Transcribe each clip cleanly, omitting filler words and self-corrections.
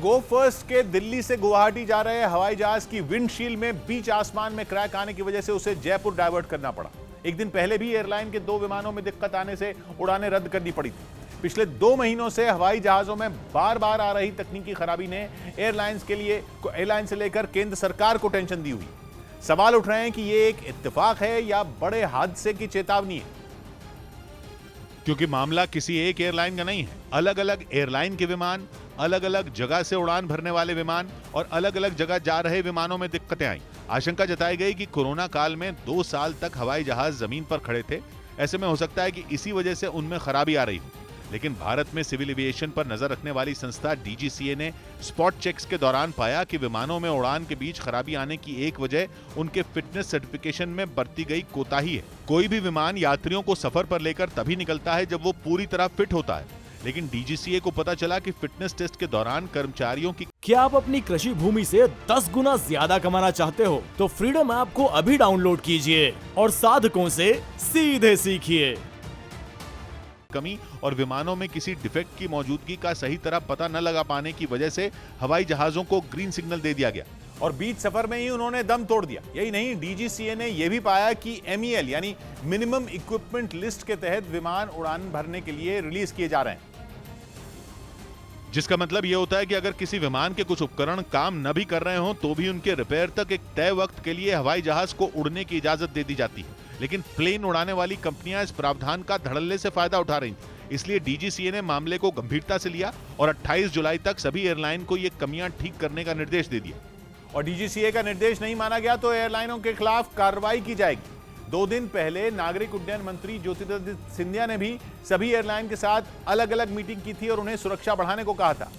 गो first के दिल्ली से गुवाहाटी जा रहे हवाई जहाज की विंडशील्ड में बीच आसमान में क्रैक आने की वजह से उसे जयपुर डायवर्ट करना पड़ा। एक दिन पहले भी एयरलाइन के 2 विमानों में दिक्कत आने से उड़ानें रद्द करनी पड़ी थी। पिछले 2 महीनों से हवाई जहाजों में बार बार आ रही तकनीकी खराबी ने एयरलाइन से लेकर केंद्र सरकार को टेंशन दी हुई। सवाल उठ रहे हैं कि यह एक इत्तेफाक है या बड़े हादसे की चेतावनी है, क्योंकि मामला किसी एक एयरलाइन का नहीं है। अलग अलग एयरलाइन के विमान, अलग अलग जगह से उड़ान भरने वाले विमान और अलग अलग जगह जा रहे विमानों में दिक्कतें आई। आशंका जताई गई कि कोरोना काल में 2 साल तक हवाई जहाज जमीन पर खड़े थे। ऐसे में हो सकता है कि इसी वजह से उनमें खराबी आ रही हो। लेकिन भारत में सिविल एविएशन पर नजर रखने वाली संस्था डीजीसीए ने स्पॉट चेक्स के दौरान पाया कि विमानों में उड़ान के बीच खराबी आने की एक वजह उनके फिटनेस सर्टिफिकेशन में बरती गई कोताही है। कोई भी विमान यात्रियों को सफर पर लेकर तभी निकलता है जब वो पूरी तरह फिट होता है, लेकिन डीजीसीए को पता चला कि फिटनेस टेस्ट के दौरान कर्मचारियों की क्या आप अपनी कृषि भूमि से 10 गुना ज्यादा कमाना चाहते हो तो फ्रीडम ऐप को अभी डाउनलोड कीजिए और साधकों से सीधे सीखिए। कमी और विमानों में किसी डिफेक्ट की मौजूदगी का सही तरह पता न लगा पाने की वजह से हवाई जहाजों को ग्रीन सिग्नल दे दिया गया और बीच सफर में ही उन्होंने दम तोड़ दिया। यही नहीं, डीजीसीए ने यह भी पाया कि MEL यानी मिनिमम इक्विपमेंट लिस्ट के तहत विमान उड़ान भरने के लिए रिलीज किए जा रहे हैं, जिसका मतलब यह होता है कि अगर किसी विमान के कुछ उपकरण काम न भी कर रहे हो तो भी उनके रिपेयर तक एक तय वक्त के लिए हवाई जहाज को उड़ने की इजाजत दे दी जाती है। लेकिन प्लेन उड़ाने वाली कंपनियां इस प्रावधान का धड़ल्ले से फायदा उठा रही थी। इसलिए डीजीसीए ने मामले को गंभीरता से लिया और 28 जुलाई तक सभी एयरलाइन को ये कमियां ठीक करने का निर्देश दे दिया। और डीजीसीए का निर्देश नहीं माना गया तो एयरलाइनों के खिलाफ कार्रवाई की जाएगी। 2 दिन पहले नागरिक उड्डयन मंत्री ज्योतिरादित्य सिंधिया ने भी सभी एयरलाइन के साथ अलग अलग मीटिंग की थी और उन्हें सुरक्षा बढ़ाने को कहा था,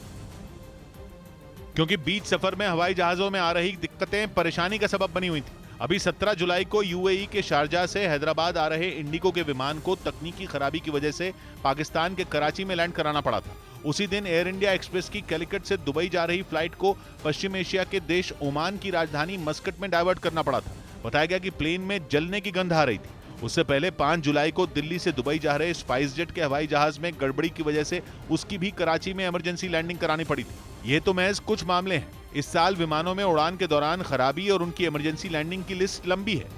क्योंकि बीच सफर में हवाई जहाजों में आ रही दिक्कतें परेशानी का सबब बनी हुई थी। अभी 17 जुलाई को यूएई के शारजाह से हैदराबाद आ रहे इंडिगो के विमान को तकनीकी खराबी की वजह से पाकिस्तान के कराची में लैंड कराना पड़ा था। उसी दिन एयर इंडिया एक्सप्रेस की कैलिकट से दुबई जा रही फ्लाइट को पश्चिम एशिया के देश ओमान की राजधानी मस्कट में डायवर्ट करना पड़ा था। बताया गया कि प्लेन में जलने की गंध आ रही थी। उससे पहले 5 जुलाई को दिल्ली से दुबई जा रहे स्पाइस जेट के हवाई जहाज में गड़बड़ी की वजह से उसकी भी कराची में इमरजेंसी लैंडिंग करानी पड़ी थी। ये तो महज कुछ मामले हैं। इस साल विमानों में उड़ान के दौरान खराबी और उनकी इमरजेंसी लैंडिंग की लिस्ट लंबी है।